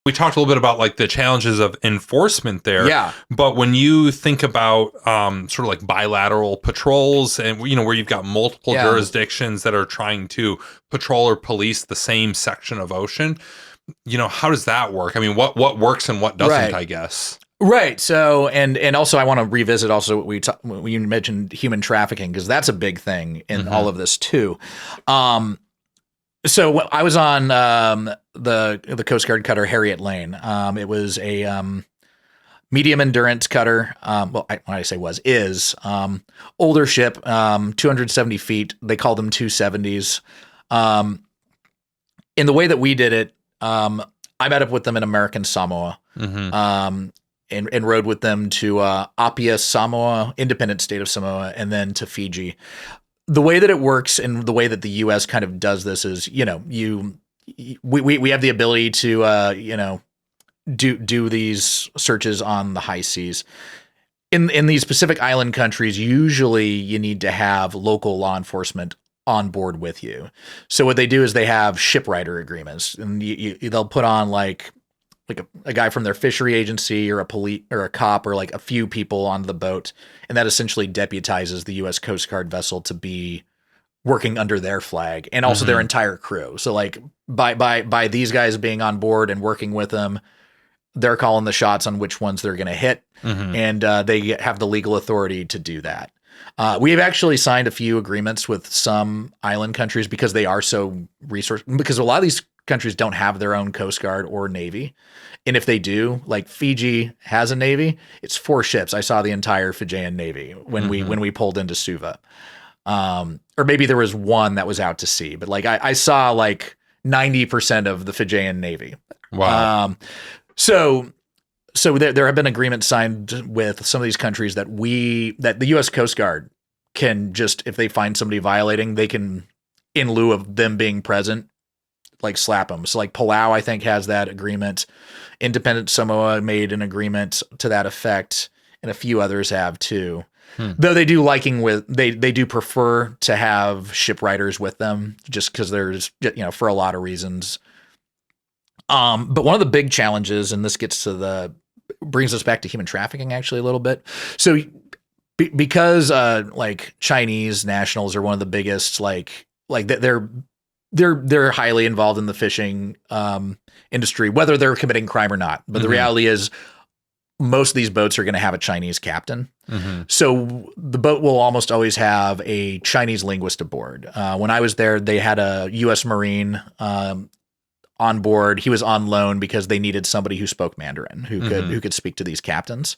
we talked a little bit about like the challenges of enforcement there. Yeah. But when you think about sort of like bilateral patrols and, where you've got multiple jurisdictions that are trying to patrol or police the same section of ocean, how does that work? I mean, what works and what doesn't, I guess. Right. So, and also I want to revisit also when you mentioned human trafficking, because that's a big thing in all of this too. So I was on the Coast Guard cutter Harriet Lane. It was a medium endurance cutter. Well, when I say is older ship, 270 feet. They call them 270s. In the way that we did it, I met up with them in American Samoa. And rode with them to Apia, Samoa, independent state of Samoa, and then to Fiji. The way that it works and the way that the U.S. kind of does this is, we have the ability to, do these searches on the high seas. In these Pacific Island countries, usually you need to have local law enforcement on board with you. So what they do is they have shipwriter agreements, and they'll put on like a guy from their fishery agency or a police or a cop or like a few people on the boat. And that essentially deputizes the U.S. Coast Guard vessel to be working under their flag and also their entire crew. So like by these guys being on board and working with them, they're calling the shots on which ones they're going to hit. And they have the legal authority to do that. We have actually signed a few agreements with some island countries because they are so because a lot of these countries don't have their own Coast Guard or Navy. And if they do, like Fiji has a Navy, it's 4 ships. I saw the entire Fijian Navy when we pulled into Suva. Or maybe there was one that was out to sea, but like I saw like 90% of the Fijian Navy. Wow. So there have been agreements signed with some of these countries that the U.S. Coast Guard can just, if they find somebody violating, they can, in lieu of them being present, like slap them. So like Palau, I think, has that agreement. Independent Samoa made an agreement to that effect, and a few others have too. Though they do they do prefer to have shipwriters with them, just because there's, for a lot of reasons. But one of the big challenges, and this brings us back to human trafficking actually a little bit. So because like Chinese nationals are one of the biggest, like they're highly involved in the fishing industry, whether they're committing crime or not. But the reality is most of these boats are going to have a Chinese captain. So the boat will almost always have a Chinese linguist aboard. When I was there, they had a U.S. Marine on board. He was on loan because they needed somebody who spoke Mandarin, who could speak to these captains.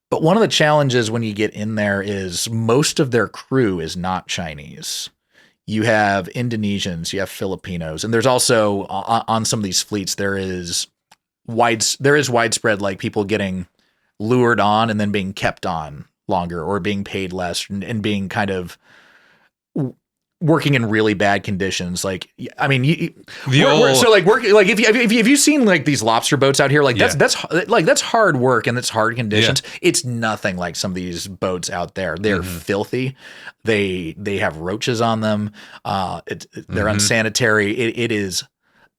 But one of the challenges when you get in there is most of their crew is not Chinese. You have Indonesians, you have Filipinos, and there's also on some of these fleets there is widespread like people getting lured on and then being kept on longer or being paid less and being kind of working in really bad conditions. Like, I mean, if you've seen like these lobster boats out here, like that's hard work and it's hard conditions. Yeah. It's nothing like some of these boats out there. They're filthy. They have roaches on them. They're unsanitary. It is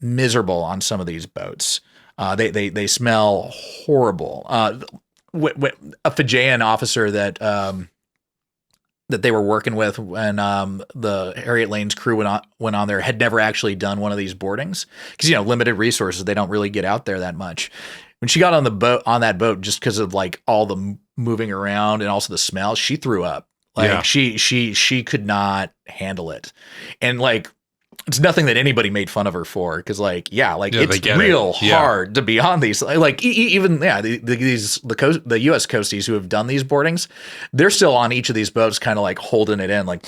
miserable on some of these boats. They smell horrible. A Fijian officer that they were working with when the Harriet Lane's crew went on there had never actually done one of these boardings because limited resources, they don't really get out there that much. When she got on that boat, just because of like all the moving around and also the smell, she threw up. Like she could not handle it, and like it's nothing that anybody made fun of her for because it's real hard to be on these. Like even the U.S. coasties who have done these boardings, they're still on each of these boats, kind of like holding it in, like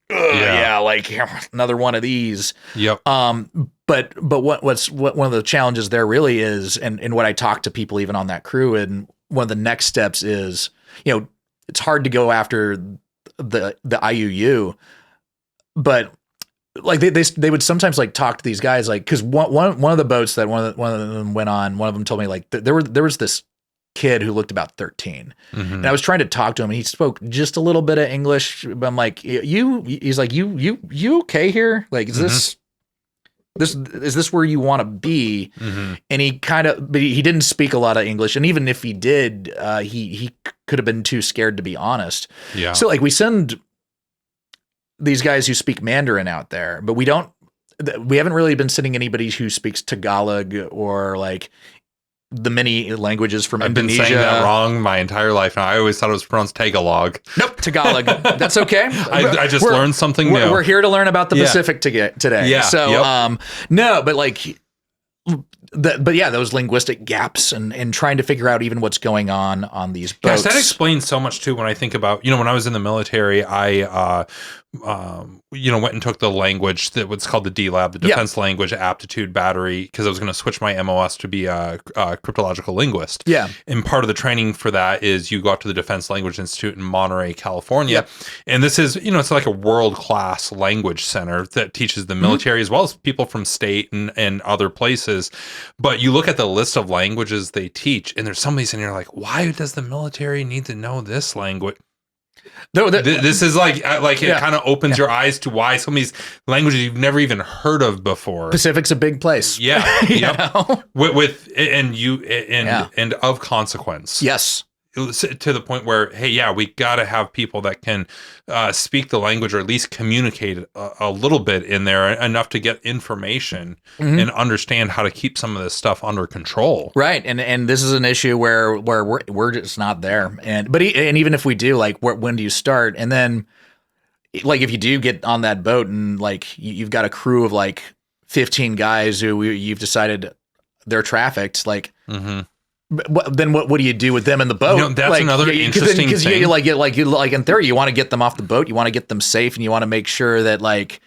like another one of these. Yep. But what one of the challenges there really is, and what I talk to people even on that crew, and one of the next steps is, it's hard to go after the IUU, but like they would sometimes like talk to these guys, like, because one of the boats that one of them went on, one of them told me like there was this kid who looked about 13, and I was trying to talk to him, and he spoke just a little bit of English, but I'm like, he's like, you okay here? Like, is this, is this where you want to be? And but he didn't speak a lot of English. And even if he did, he could have been too scared to be honest. Yeah. So like we send these guys who speak Mandarin out there, but we haven't really been sending anybody who speaks Tagalog or like the many languages from Indonesia. I've been saying that wrong my entire life now. I always thought it was pronounced Tagalog. Nope, Tagalog. That's okay. I just learned something new. We're here to learn about the Pacific today. Yeah. So, no, but like, but yeah, those linguistic gaps and trying to figure out even what's going on these boats. Gosh, that explains so much too. When I think about, when I was in the military, I went and took the language that was called the D-Lab, the Defense Language Aptitude Battery, because I was going to switch my MOS to be a cryptological linguist. Yeah. And part of the training for that is you go out to the Defense Language Institute in Monterey, California. Yep. And this is, it's like a world-class language center that teaches the military as well as people from state and other places. But you look at the list of languages they teach, and there's some of these, and you're like, why does the military need to know this language? No, this is like it kind of opens your eyes to why some of these languages you've never even heard of before. Pacific's a big place. Yeah, and of consequence. Yes. To the point where, hey, we got to have people that can speak the language or at least communicate a little bit in there enough to get information and understand how to keep some of this stuff under control. Right, and this is an issue where we're just not there. And even if we do, like, when do you start? And then, like, if you do get on that boat and like you've got a crew of like 15 guys who you've decided they're trafficked, like. Then what do you do with them in the boat? That's another interesting thing. Because in theory, you want to get them off the boat, you want to get them safe, and you want to make sure that like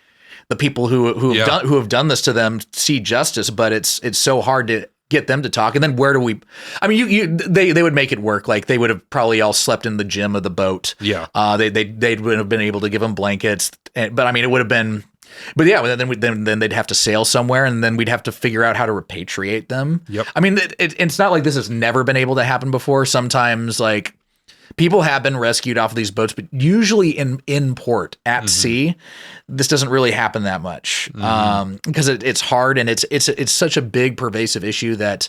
the people who have done this to them see justice. But it's so hard to get them to talk. And then where do we? I mean, they would make it work. Like they would have probably all slept in the gym of the boat. Yeah. They would have been able to give them blankets, but I mean, it would have been. But yeah, then they'd have to sail somewhere, and then we'd have to figure out how to repatriate them. Yep. I mean, it's not like this has never been able to happen before. Sometimes, like, people have been rescued off of these boats, but usually in port at sea, this doesn't really happen that much because it's hard, and it's such a big, pervasive issue that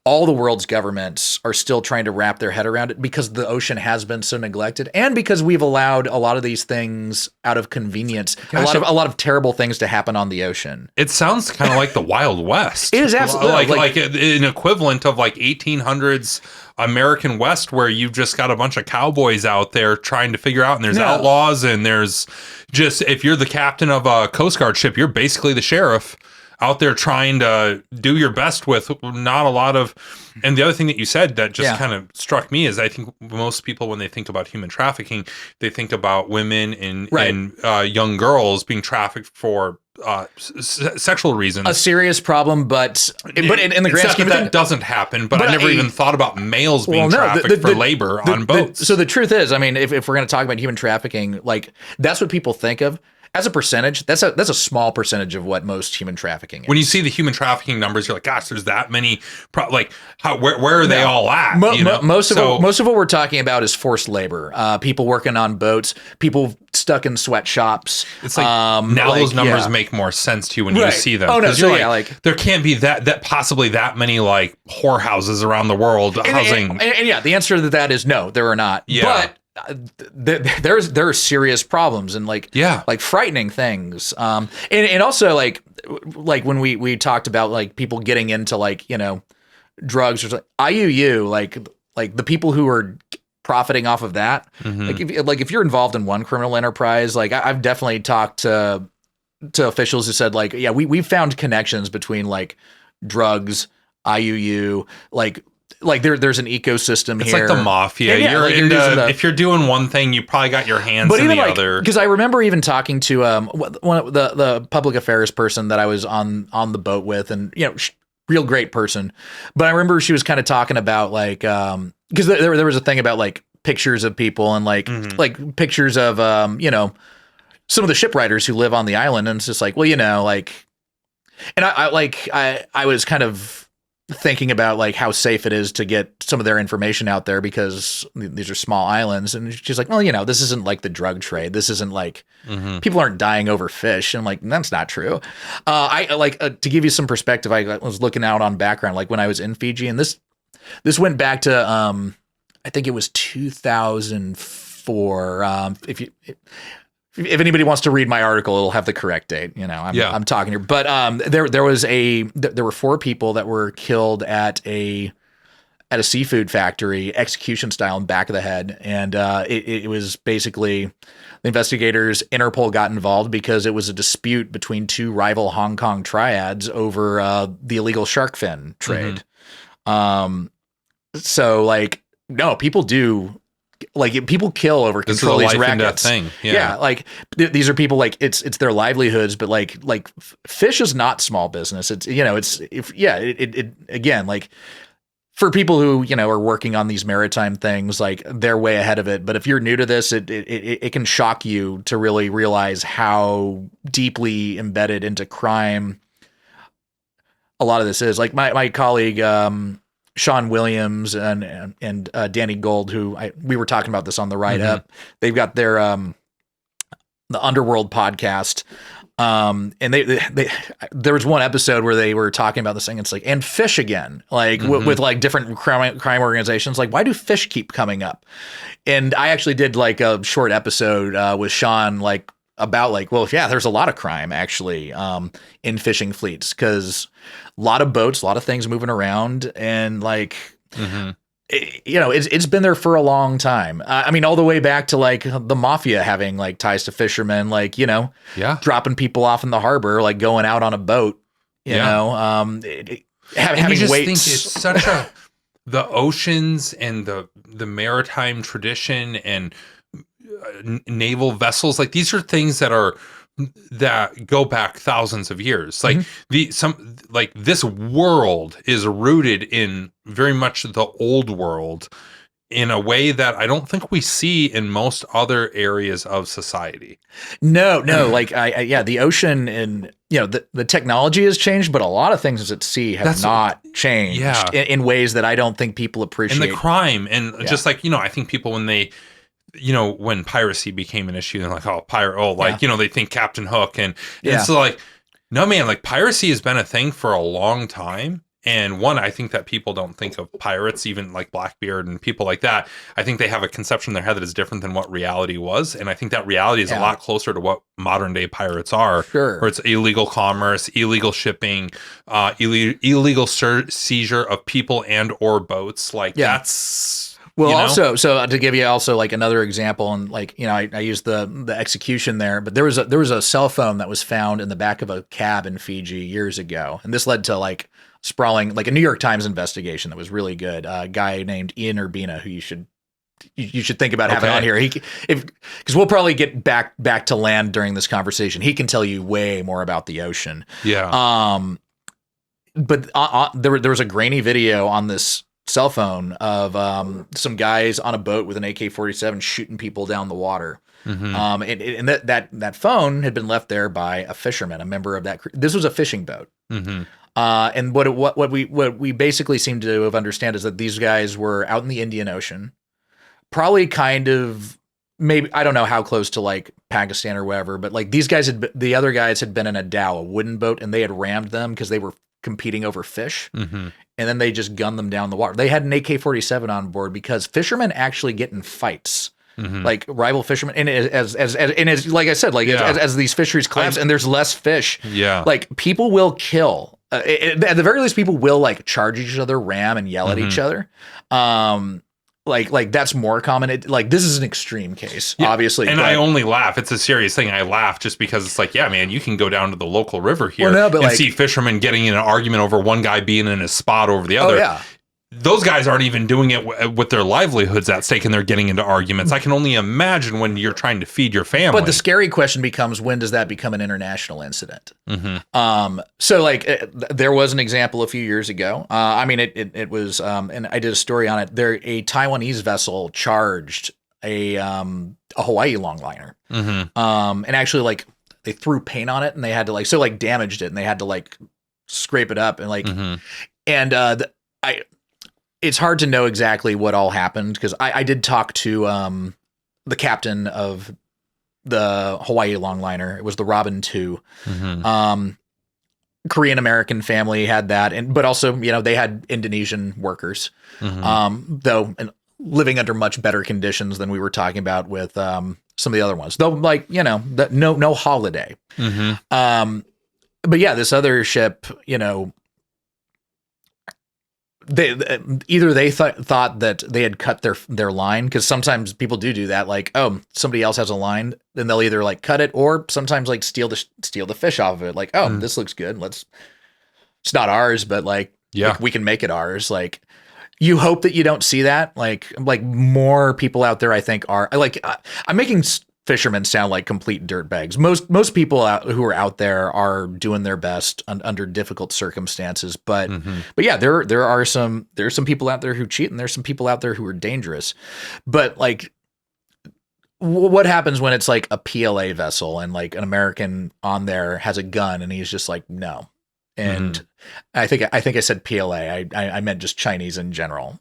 all the world's governments are still trying to wrap their head around it because the ocean has been so neglected, and because we've allowed a lot of these things out of convenience, a lot of terrible things to happen on the ocean. It sounds kind of like the Wild West. It is absolutely like an equivalent of like 1800s American West, where you've just got a bunch of cowboys out there trying to figure out, and there's outlaws, and there's just, if you're the captain of a Coast Guard ship, you're basically the sheriff out there trying to do your best with not a lot of. And the other thing that you said that just kind of struck me is I think most people, when they think about human trafficking, they think about women and young girls being trafficked for sexual reasons. A serious problem, but in the grand scheme of things, that doesn't happen. But I never even thought about males being trafficked for labor on boats. So the truth is, I mean, if we're going to talk about human trafficking, like that's what people think of. As a percentage, that's a small percentage of what most human trafficking is. When you see the human trafficking numbers, you're like, gosh, there's that many. Where are they all at? Most of what we're talking about is forced labor. People working on boats, people stuck in sweatshops. It's like those numbers make more sense to you when you see them. Oh no, so there can't be that possibly that many like whorehouses around the world housing. And the answer to that is no, there are not. Yeah. But there are serious problems and like frightening things. And also like when we talked about like people getting into like, drugs or something, IUU, like the people who are profiting off of that, like if you're involved in one criminal enterprise, like I've definitely talked to officials who said like, we found connections between like drugs, IUU, like there's an ecosystem it's here. It's like the mafia. If you're doing one thing, you probably got your hands in the other. Because I remember even talking to one of the public affairs person that I was on the boat with, and real great person. But I remember she was kind of talking about like because there was a thing about like pictures of people and like pictures of some of the shipwriters who live on the island, and it's just like, well, like, and I was kind of thinking about like how safe it is to get some of their information out there because these are small islands. And she's like, well, you know, this isn't like the drug trade. This isn't like people aren't dying over fish. And I'm like, that's not true. I like to give you some perspective. I was looking out on background, like when I was in Fiji, and this went back to, I think it was 2004. If anybody wants to read my article, it'll have the correct date. You know, I'm talking here, but there were 4 people that were killed at a seafood factory, execution style, in the back of the head, and it was basically the investigators. Interpol got involved because it was a dispute between 2 rival Hong Kong triads over the illegal shark fin trade. So like, no, people do. Like people kill over control these rackets. Thing. Yeah, like these are people like it's their livelihoods, but like fish is not small business. It's it again, like for people who are working on these maritime things, like they're way ahead of it. But if you're new to this, it can shock you to really realize how deeply embedded into crime a lot of this is. Like my colleague Sean Williams and Danny Gold, who we were talking about this on the ride up. They've got their the Underworld podcast, and they there was one episode where they were talking about this thing. It's like, and fish again, like with like different crime organizations. Like, why do fish keep coming up? And I actually did like a short episode with Sean, like about like, well, yeah, there's a lot of crime actually in fishing fleets because a lot of boats, a lot of things moving around, and like, it's been there for a long time. I mean, all the way back to like the mafia having like ties to fishermen, like, dropping people off in the harbor, like going out on a boat, having just weights. Think it's such the oceans and the maritime tradition and naval vessels, like these are things that go back thousands of years. Like this world is rooted in very much the old world in a way that I don't think we see in most other areas of society. No, like the ocean and the technology has changed, but a lot of things at sea have not changed in ways that I don't think people appreciate. And the crime and just like, I think people when piracy became an issue, they're like, they think Captain Hook and it's like, no, man, like piracy has been a thing for a long time. And I think that people don't think of pirates, even like Blackbeard and people like that. I think they have a conception in their head that is different than what reality was. And I think that reality is a lot closer to what modern day pirates are. Sure. Where it's illegal commerce, illegal shipping, illegal seizure of people and or boats. Like that's... Well, also, so to give you also like another example, and like, I used the execution there, but there was a cell phone that was found in the back of a cab in Fiji years ago. And this led to like sprawling, like a New York Times investigation that was really good. A guy named Ian Urbina, who you should think about having on here. Because we'll probably get back to land during this conversation. He can tell you way more about the ocean. Yeah. But there was a grainy video on this cell phone of some guys on a boat with an AK-47 shooting people down the water. And that phone had been left there by a fisherman, a member of that. This was a fishing boat. And what we basically seem to have understand is that these guys were out in the Indian Ocean, probably kind of maybe, I don't know how close to like Pakistan or wherever, but like these guys the other guys had been in a dhow, a wooden boat, and they had rammed them because they were competing over fish. And then they just gunned them down the water. They had an AK-47 on board because fishermen actually get in fights. Like rival fishermen, and as like I said, like as these fisheries collapse and there's less fish, like people will kill. At the very least, people will like charge each other, ram, and yell at each other. Like that's more common. Like this is an extreme case, obviously. And I only laugh. It's a serious thing. I laugh just because it's like, yeah, man, you can go down to the local river here and see fishermen getting in an argument over one guy being in a spot over the other. Oh, yeah. Those guys aren't even doing it with their livelihoods at stake, and they're getting into arguments. I can only imagine when you're trying to feed your family. But the scary question becomes, when does that become an international incident? So like there was an example a few years ago. I mean, it was, and I did a story on it. A Taiwanese vessel charged a Hawaii longliner, and actually like they threw paint on it, and they had to like damaged it, and they had to like scrape it up, and like. And it's hard to know exactly what all happened because I did talk to the captain of the Hawaii longliner. It was the Robin 2. Mm-hmm. Korean American family had that, but also, they had Indonesian workers, though, and living under much better conditions than we were talking about with some of the other ones. Though, like, no holiday. Mm-hmm. But yeah, this other ship, they thought that they had cut their line, because sometimes people do that, like, oh, somebody else has a line, then they'll either like cut it or sometimes like steal the fish off of it, like, oh, this looks good, it's not ours, but like we can make it ours. Like, you hope that you don't see that, like more people out there, I think, are like, I'm making fishermen sound like complete dirtbags. Most people who are out there are doing their best under difficult circumstances. But but yeah, there's some people out there who cheat, and there's some people out there who are dangerous. But like, what happens when it's like a PLA vessel and like an American on there has a gun and he's just like, no. And I think I said PLA. I meant just Chinese in general.